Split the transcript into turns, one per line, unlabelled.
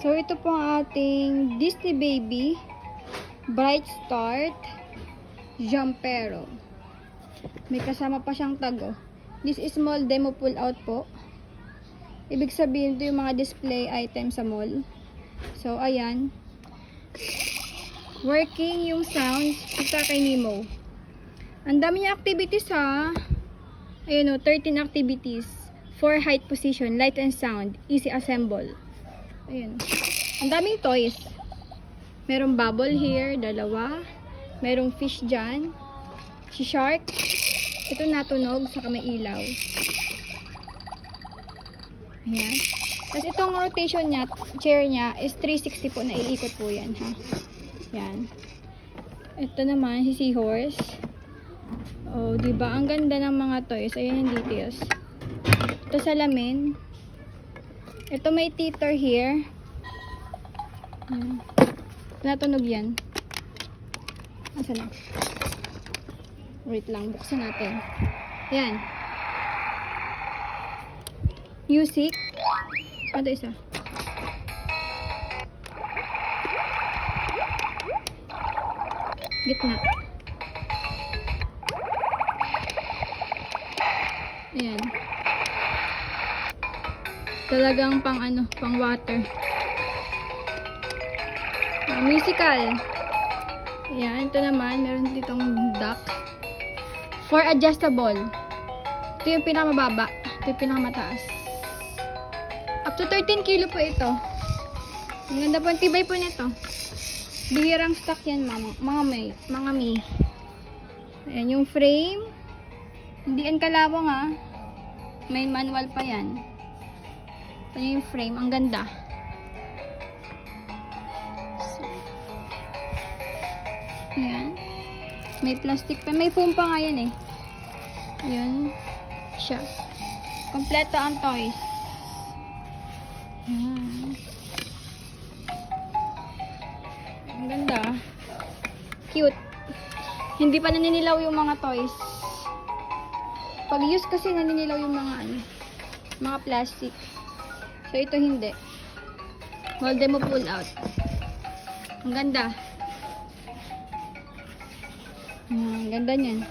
So, ito po ang ating Disney Baby Bright Start Jumpero. May kasama pa siyang tag, oh. This is small demo pull out po. Ibig sabihin, ito yung mga display items sa mall. So, ayan. Working yung sounds sa kay Nemo. Ang dami niya activities, ha. Ayun, oh, 13 activities. 4 height position, light and sound, easy assemble. Ayun. Ang daming toys. Merong bubble here, dalawa. Merong fish dyan. Si shark. Ito natunog, saka may ilaw. Ayan. Tapos itong rotation niya, chair niya, is 360 po, na iikot po yan, ha. Yan. Ito naman, si seahorse. Oh, diba? Ang ganda ng mga toys. Ayan yung details. Ito salamin. Ito may teeter here. Ayan. Natunog yan. Asa lang? Wait lang, buksan natin. Ayan. Music. Ano isa? Gitna. Ayan. Talagang pang ano, pang water. Musical. Ayan, ito naman, meron ditong duck. For adjustable. Ito yung pinakamababa. Ito yung pinakamataas. Up to 13 kilo po ito. Ang ganda po, ang tibay po nito. Bihirang stock yan, mga may. Ayan yung frame. Hindi yan kalawang, ha. May manual pa yan. Ito yung frame. Ang ganda. So, ayan. May plastic pa. May foam pa nga yan, eh. Ayan. Siya. Kompleto ang toys. Ayan. Ang ganda. Cute. Hindi pa naninilaw yung mga toys. Pag use kasi naninilaw yung mga ano, mga plastic. So ito hindi. Hold mo pull out. Ang ganda. Ang ganda niyan.